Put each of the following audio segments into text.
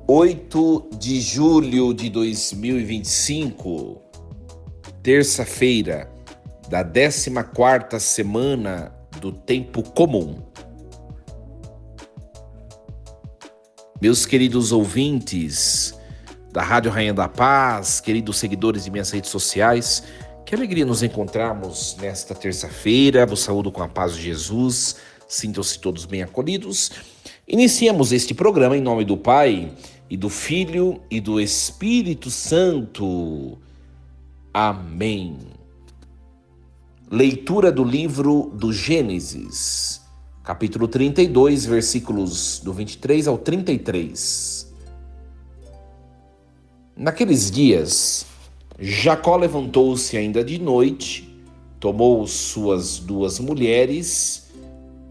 8 de julho de 2025, terça-feira da 14ª semana do tempo comum. Meus queridos ouvintes da Rádio Rainha da Paz, queridos seguidores de minhas redes sociais, que alegria nos encontrarmos nesta terça-feira. Vos saúdo com a paz de Jesus, sintam-se todos bem acolhidos. Iniciamos este programa em nome do Pai, e do Filho e do Espírito Santo. Amém. Leitura do livro do Gênesis, capítulo 32, versículos do 23 ao 33. Naqueles dias, Jacó levantou-se ainda de noite, tomou suas 2 mulheres,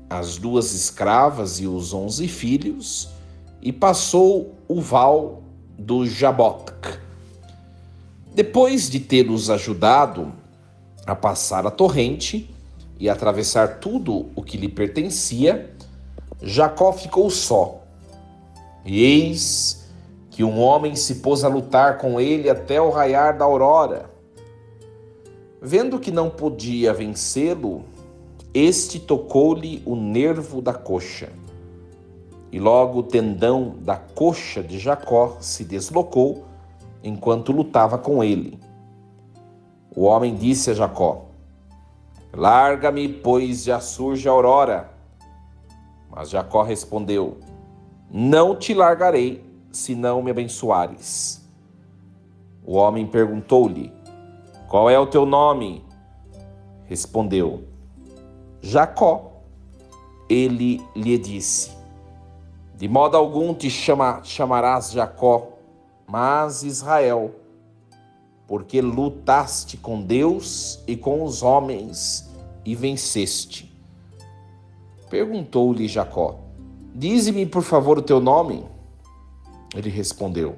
as 2 escravas e os 11 filhos, e passou o val do Jaboque. Depois de tê-los ajudado a passar a torrente e atravessar tudo o que lhe pertencia, Jacó ficou só. E eis que um homem se pôs a lutar com ele até o raiar da aurora. Vendo que não podia vencê-lo, este tocou-lhe o nervo da coxa. E logo o tendão da coxa de Jacó se deslocou enquanto lutava com ele. O homem disse a Jacó: "Larga-me, pois já surge a aurora." Mas Jacó respondeu: "Não te largarei, se não me abençoares." O homem perguntou-lhe: "Qual é o teu nome?" Respondeu: "Jacó." Ele lhe disse: "De modo algum te chamarás Jacó, mas Israel, porque lutaste com Deus e com os homens e venceste." Perguntou-lhe Jacó: "Dize-me, por favor, o teu nome?" Ele respondeu: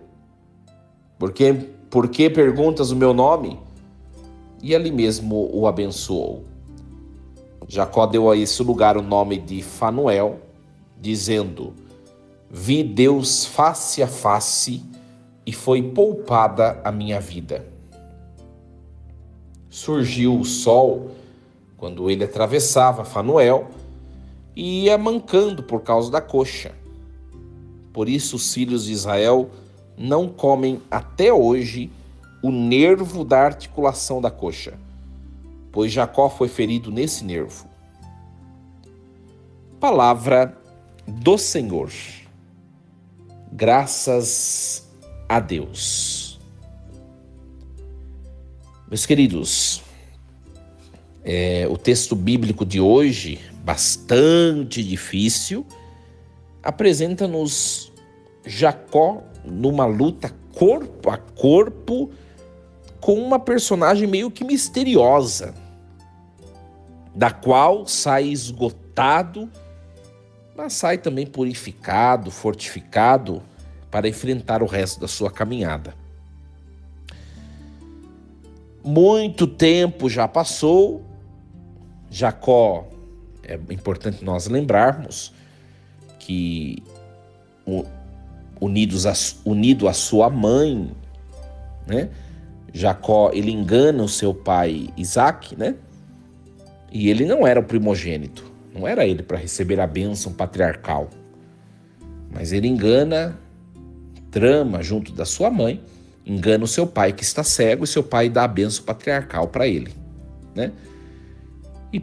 Por que perguntas o meu nome?" E ali mesmo o abençoou. Jacó deu a esse lugar o nome de Fanuel, dizendo: "Vi Deus face a face e foi poupada a minha vida." Surgiu o sol quando ele atravessava Fanuel e ia mancando por causa da coxa. Por isso os filhos de Israel não comem até hoje o nervo da articulação da coxa, pois Jacó foi ferido nesse nervo. Palavra do Senhor. Graças a Deus. Meus queridos, o texto bíblico de hoje, bastante difícil, apresenta-nos Jacó numa luta corpo a corpo com uma personagem meio que misteriosa, da qual sai esgotado, mas sai também purificado, fortificado para enfrentar o resto da sua caminhada. Muito tempo já passou. Jacó, é importante nós lembrarmos que unido à sua mãe, né? Jacó, ele engana o seu pai Isaac, né? E ele não era o primogênito, não era ele para receber a bênção patriarcal. Mas ele trama junto da sua mãe, engana o seu pai que está cego, e seu pai dá a bênção patriarcal para ele, né? E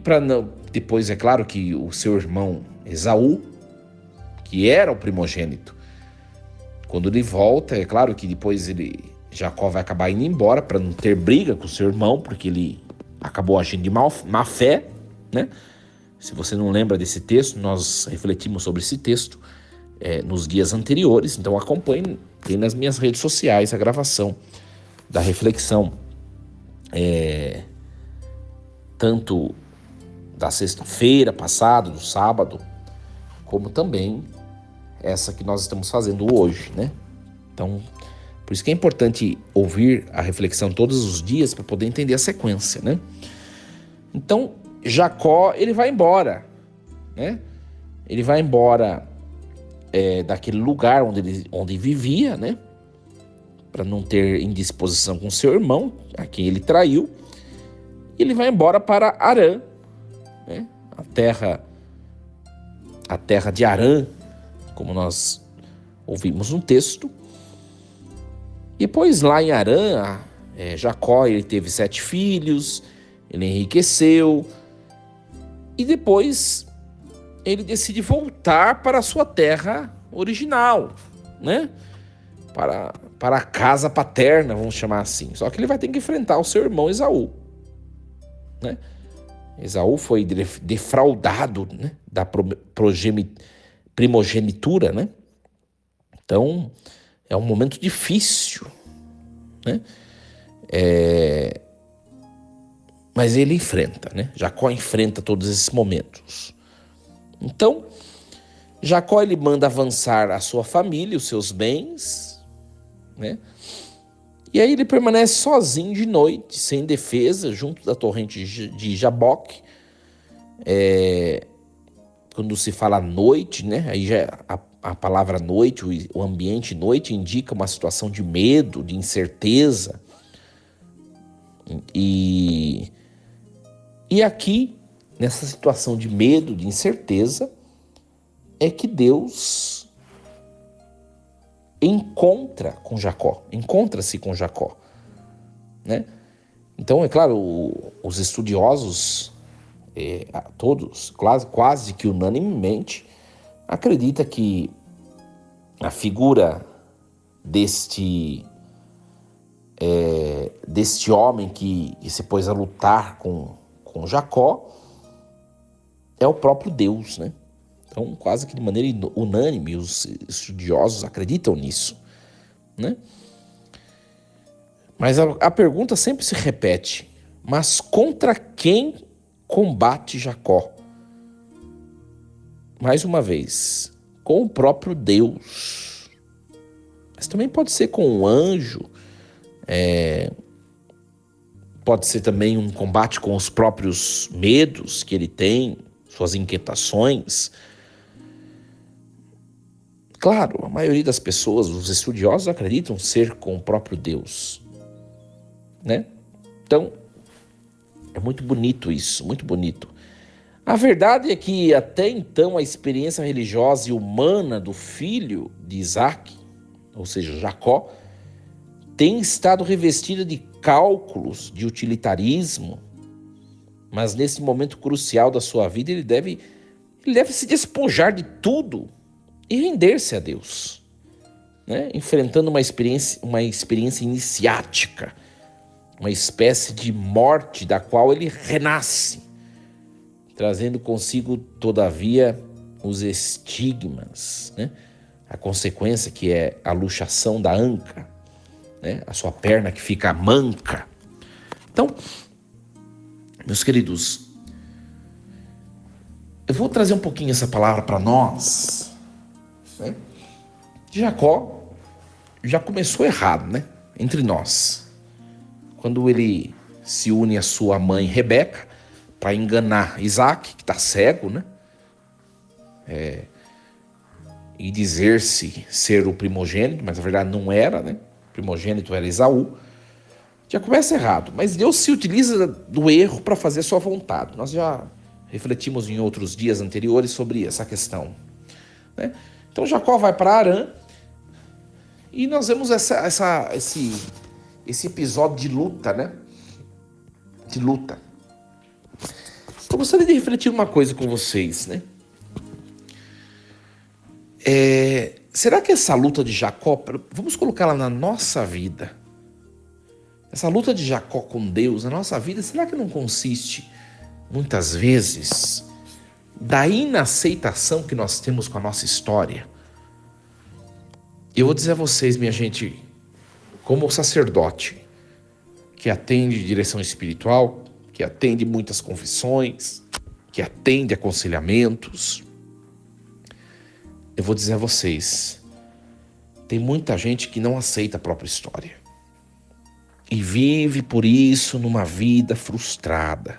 depois é claro que o seu irmão Esaú, que era o primogênito, quando ele volta, é claro que depois Jacó vai acabar indo embora para não ter briga com o seu irmão, porque ele acabou agindo de má fé, né? Se você não lembra desse texto, nós refletimos sobre esse texto nos dias anteriores, então acompanhe, tem nas minhas redes sociais a gravação da reflexão, tanto da sexta-feira passada, do sábado, como também essa que nós estamos fazendo hoje, né? Então, por isso que é importante ouvir a reflexão todos os dias para poder entender a sequência, né? Então, Jacó, ele vai embora, né? Ele vai embora daquele lugar onde vivia, né? Para não ter indisposição com seu irmão, a quem ele traiu. E ele vai embora para Harã, né? A terra de Harã, como nós ouvimos no texto. E depois lá em Harã, Jacó ele teve 7 filhos, ele enriqueceu. E depois ele decide voltar para a sua terra original, né? Para a casa paterna, vamos chamar assim. Só que ele vai ter que enfrentar o seu irmão Esaú, né? Esaú foi defraudado, né, da primogenitura, né? Então, é um momento difícil, né? Mas ele enfrenta, né? Jacó enfrenta todos esses momentos. Então, Jacó ele manda avançar a sua família, os seus bens, né? E aí ele permanece sozinho de noite, sem defesa, junto da torrente de Jaboque. Quando se fala noite, né? Aí já a palavra noite, o ambiente noite indica uma situação de medo, de incerteza. E aqui, nessa situação de medo, de incerteza, é que Deus encontra-se com Jacó, né? Então, é claro, os estudiosos, todos, quase que unanimemente, acreditam que a figura deste homem que se pôs a lutar com Jacó é o próprio Deus, né? Então, quase que de maneira unânime, os estudiosos acreditam nisso, né? Mas a pergunta sempre se repete: mas contra quem combate Jacó? Mais uma vez, com o próprio Deus. Mas também pode ser com um anjo, pode ser também um combate com os próprios medos que ele tem, suas inquietações. Claro, a maioria das pessoas, os estudiosos, acreditam ser com o próprio Deus, né? Então, é muito bonito isso, muito bonito. A verdade é que até então a experiência religiosa e humana do filho de Isaac, ou seja, Jacó, tem estado revestida de cálculos, de utilitarismo, mas nesse momento crucial da sua vida ele deve se despojar de tudo e render-se a Deus, né? Enfrentando uma experiência iniciática, uma espécie de morte da qual ele renasce, trazendo consigo, todavia, os estigmas, né? A consequência que é a luxação da anca, né? A sua perna que fica manca. Então, meus queridos, eu vou trazer um pouquinho essa palavra para nós, né? Jacó já começou errado, né? Entre nós. Quando ele se une à sua mãe Rebeca para enganar Isaac, que está cego, né? E dizer-se ser o primogênito, mas na verdade não era, né? O primogênito era Esaú. Já começa errado, mas Deus se utiliza do erro para fazer sua vontade. Nós já refletimos em outros dias anteriores sobre essa questão, né? Então Jacó vai para Harã e nós vemos esse episódio de luta, né? De luta. Eu gostaria de refletir uma coisa com vocês, né? Será que essa luta de Jacó, vamos colocá-la na nossa vida, essa luta de Jacó com Deus na nossa vida, será que não consiste, muitas vezes, da inaceitação que nós temos com a nossa história? Eu vou dizer a vocês, minha gente, como sacerdote, que atende direção espiritual, que atende muitas confissões, que atende aconselhamentos, eu vou dizer a vocês, tem muita gente que não aceita a própria história e vive por isso numa vida frustrada.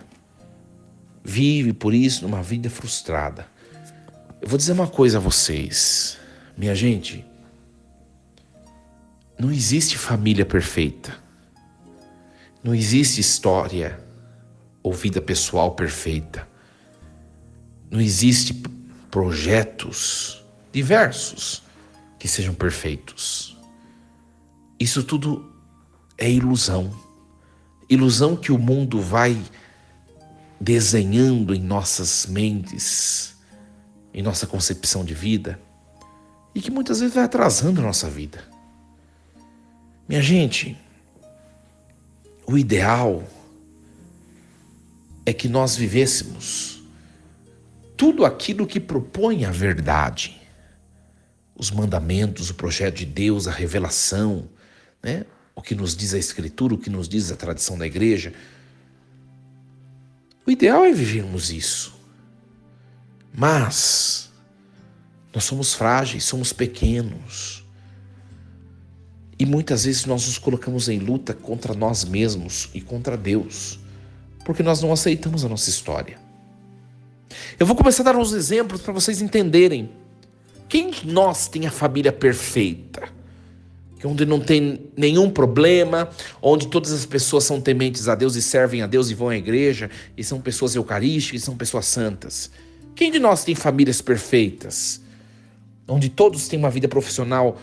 Eu vou dizer uma coisa a vocês, Minha gente, não existe família perfeita. Não existe história ou vida pessoal perfeita. Não existe projetos diversos que sejam perfeitos. Isso tudo é ilusão. Ilusão que o mundo vai desenhando em nossas mentes, em nossa concepção de vida, e que muitas vezes vai atrasando a nossa vida. Minha gente, o ideal é que nós vivêssemos tudo aquilo que propõe a verdade, os mandamentos, o projeto de Deus, a revelação, né? O que nos diz a Escritura, o que nos diz a tradição da igreja. O ideal é vivermos isso. Mas nós somos frágeis, somos pequenos. E muitas vezes nós nos colocamos em luta contra nós mesmos e contra Deus, porque nós não aceitamos a nossa história. Eu vou começar a dar uns exemplos para vocês entenderem. Quem de nós tem a família perfeita? Onde não tem nenhum problema, onde todas as pessoas são tementes a Deus e servem a Deus e vão à igreja, e são pessoas eucarísticas, e são pessoas santas. Quem de nós tem famílias perfeitas? Onde todos têm uma vida profissional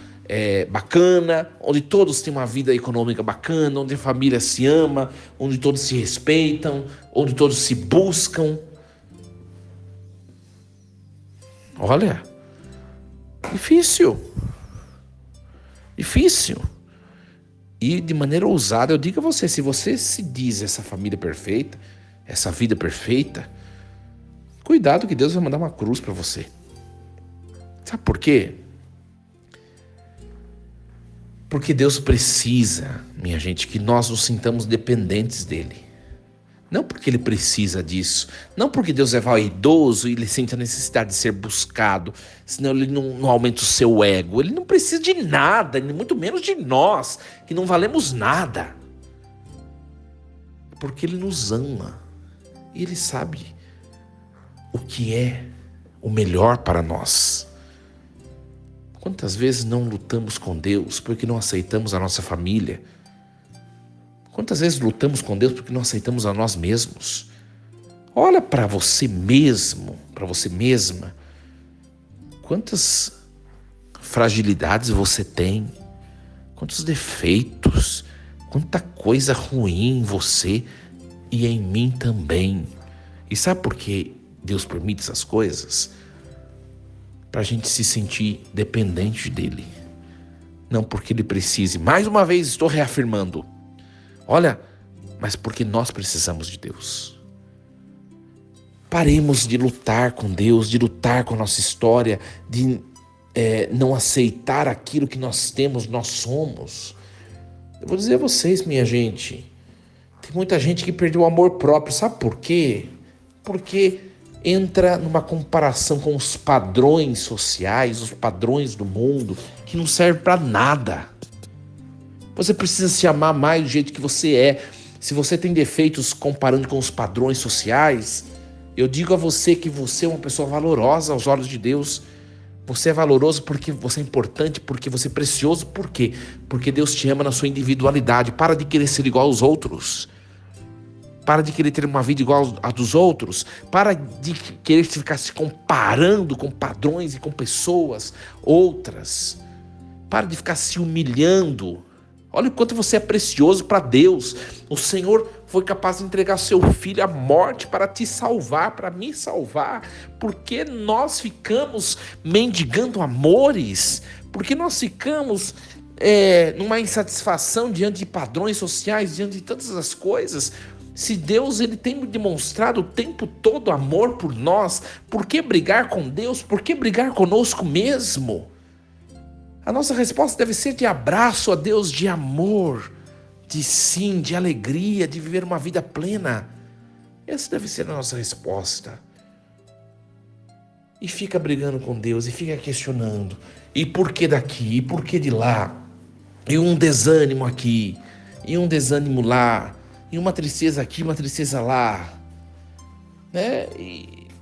bacana, onde todos têm uma vida econômica bacana, onde a família se ama, onde todos se respeitam, onde todos se buscam. Olha, difícil. E de maneira ousada, eu digo a você, se você se diz essa família perfeita, essa vida perfeita, cuidado que Deus vai mandar uma cruz para você. Sabe por quê? Porque Deus precisa, minha gente, que nós nos sintamos dependentes dele. Não porque ele precisa disso, não porque Deus é vaidoso e ele sente a necessidade de ser buscado, senão ele não aumenta o seu ego. Ele não precisa de nada, muito menos de nós, que não valemos nada. Porque ele nos ama e ele sabe o que é o melhor para nós. Quantas vezes não lutamos com Deus porque não aceitamos a nossa família? Quantas vezes lutamos com Deus porque não aceitamos a nós mesmos? Olha para você mesmo, para você mesma. Quantas fragilidades você tem? Quantos defeitos? Quanta coisa ruim em você e em mim também. E sabe por que Deus permite essas coisas? Para a gente se sentir dependente dele. Não porque ele precise. Mais uma vez estou reafirmando. Olha, mas porque nós precisamos de Deus. Paremos de lutar com Deus, de lutar com a nossa história, de não aceitar aquilo que nós temos, nós somos. Eu vou dizer a vocês, minha gente, tem muita gente que perdeu o amor próprio. Sabe por quê? Porque entra numa comparação com os padrões sociais, os padrões do mundo, que não serve para nada. Você precisa se amar mais do jeito que você é. Se você tem defeitos comparando com os padrões sociais, eu digo a você que você é uma pessoa valorosa aos olhos de Deus. Você é valoroso porque você é importante, porque você é precioso. Por quê? Porque Deus te ama na sua individualidade. Para de querer ser igual aos outros. Para de querer ter uma vida igual a dos outros. Para de querer ficar se comparando com padrões e com pessoas outras. Para de ficar se humilhando. Olha o quanto você é precioso para Deus. O Senhor foi capaz de entregar seu filho à morte para te salvar, para me salvar. Porque nós ficamos mendigando amores? Porque nós ficamos numa insatisfação diante de padrões sociais, diante de tantas as coisas? Se Deus ele tem demonstrado o tempo todo amor por nós, por que brigar com Deus? Por que brigar conosco mesmo? A nossa resposta deve ser de abraço a Deus, de amor, de sim, de alegria, de viver uma vida plena. Essa deve ser a nossa resposta. E fica brigando com Deus, e fica questionando. E por que daqui? E por que de lá? E um desânimo aqui, e um desânimo lá, e uma tristeza aqui, uma tristeza lá. Né?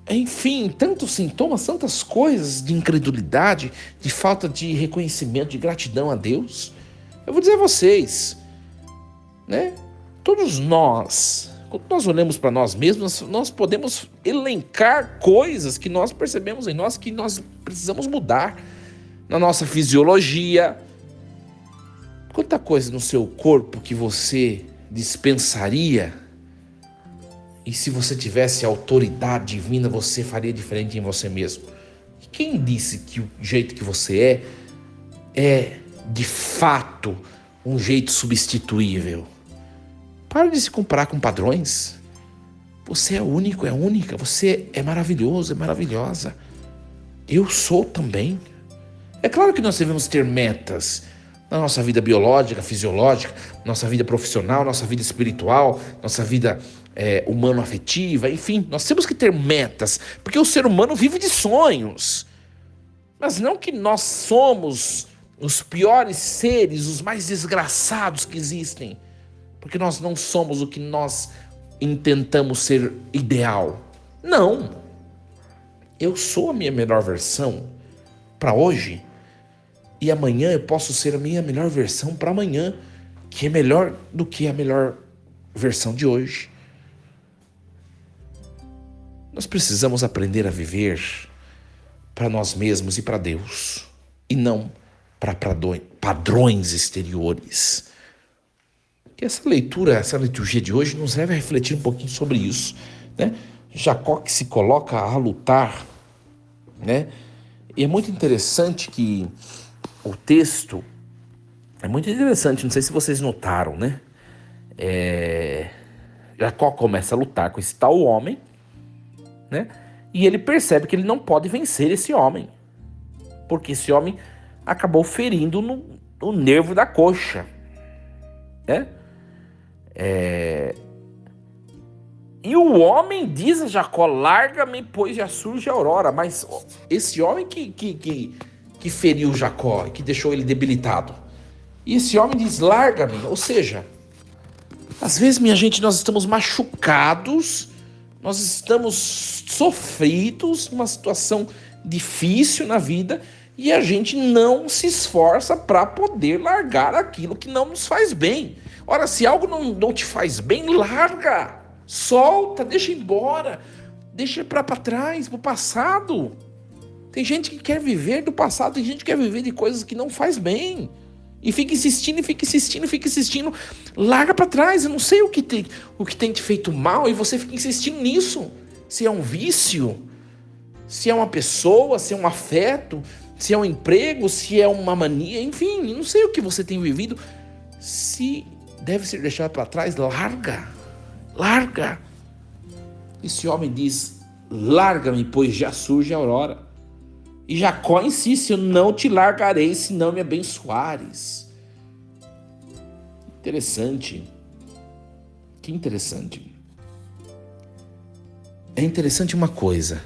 Enfim, tantos sintomas, tantas coisas de incredulidade, de falta de reconhecimento, de gratidão a Deus. Eu vou dizer a vocês, né? Todos nós, quando nós olhamos para nós mesmos, nós podemos elencar coisas que nós percebemos em nós que nós precisamos mudar na nossa fisiologia. Quanta coisa no seu corpo que você dispensaria e se você tivesse autoridade divina, você faria diferente em você mesmo. E quem disse que o jeito que você é de fato um jeito substituível? Para de se comparar com padrões. Você é único, é única. Você é maravilhoso, é maravilhosa. Eu sou também. É claro que nós devemos ter metas na nossa vida biológica, fisiológica, nossa vida profissional, nossa vida espiritual, nossa vida humano-afetiva, enfim. Nós temos que ter metas, porque o ser humano vive de sonhos. Mas não que nós somos os piores seres, os mais desgraçados que existem. Porque nós não somos o que nós intentamos ser ideal. Não. Eu sou a minha melhor versão para hoje. E amanhã eu posso ser a minha melhor versão para amanhã, que é melhor do que a melhor versão de hoje. Nós precisamos aprender a viver para nós mesmos e para Deus. E não para padrões exteriores. Que essa leitura, essa liturgia de hoje nos leva a refletir um pouquinho sobre isso, né? Jacó que se coloca a lutar, né? E é muito interessante que o texto é muito interessante, não sei se vocês notaram, né? Jacó começa a lutar com esse tal homem, né? E ele percebe que ele não pode vencer esse homem, porque esse homem acabou ferindo no nervo da coxa, né? E o homem diz a Jacó: larga-me, pois já surge a aurora. Mas esse homem que feriu Jacó, que deixou ele debilitado, e esse homem diz: larga-me. Ou seja, às vezes, minha gente, nós estamos machucados, nós estamos sofridos, numa situação difícil na vida, e a gente não se esforça para poder largar aquilo que não nos faz bem. Ora, se algo não te faz bem, larga, solta, deixa embora, deixa para trás, para o passado. Tem gente que quer viver do passado, tem gente que quer viver de coisas que não faz bem. E fica insistindo, e fica insistindo, fica insistindo. Larga para trás, eu não sei o que tem te feito mal e você fica insistindo nisso. Se é um vício, se é uma pessoa, se é um afeto, se é um emprego, se é uma mania, enfim, não sei o que você tem vivido. Se deve ser deixado para trás, larga, larga. Esse homem diz: larga-me, pois já surge a aurora. E Jacó insiste: eu não te largarei se não me abençoares. Interessante. Que interessante. É interessante uma coisa.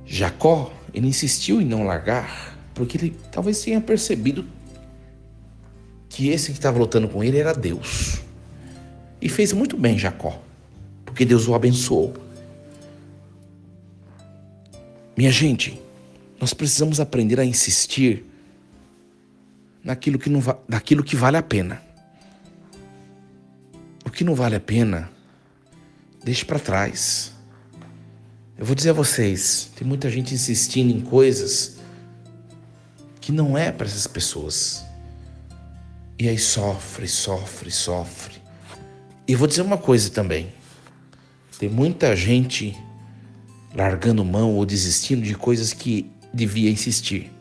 Jacó, ele insistiu em não largar, porque ele talvez tenha percebido que esse que estava lutando com ele era Deus. E fez muito bem Jacó, porque Deus o abençoou. Minha gente, nós precisamos aprender a insistir naquilo que vale a pena. O que não vale a pena, deixe para trás. Eu vou dizer a vocês, tem muita gente insistindo em coisas que não é para essas pessoas. E aí sofre. E vou dizer uma coisa também. Tem muita gente largando mão ou desistindo de coisas que devia insistir.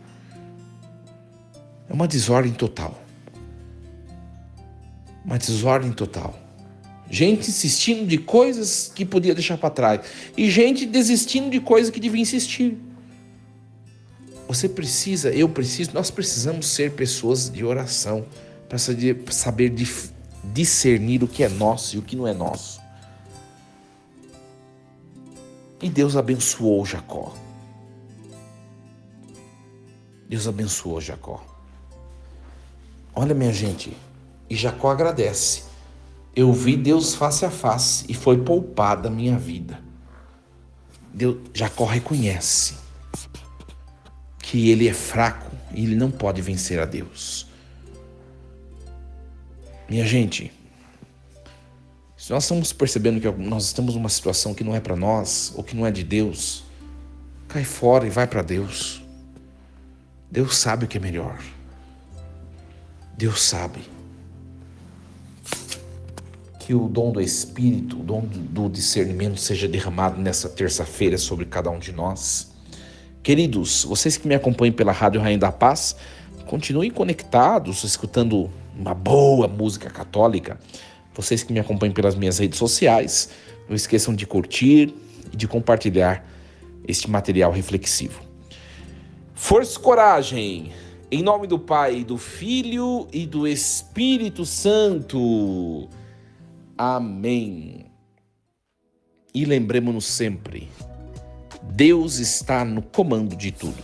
É uma desordem total. Uma desordem total. Gente insistindo de coisas que podia deixar para trás. E gente desistindo de coisas que devia insistir. Você precisa, eu preciso, nós precisamos ser pessoas de oração para saber discernir o que é nosso e o que não é nosso. E Deus abençoou Jacó. Deus abençoou Jacó. Olha, minha gente, e Jacó agradece. Eu vi Deus face a face e foi poupada a minha vida. Jacó reconhece que ele é fraco e ele não pode vencer a Deus. Minha gente, se nós estamos percebendo que nós estamos numa situação que não é para nós, ou que não é de Deus, cai fora e vai para Deus. Deus sabe o que é melhor. Deus sabe. Que o dom do Espírito, o dom do discernimento seja derramado nessa terça-feira sobre cada um de nós. Queridos, vocês que me acompanham pela Rádio Rainha da Paz, continuem conectados, escutando uma boa música católica. Vocês que me acompanham pelas minhas redes sociais, não esqueçam de curtir e de compartilhar este material reflexivo. Força e coragem, em nome do Pai, do Filho e do Espírito Santo. Amém. E lembremos-nos sempre, Deus está no comando de tudo.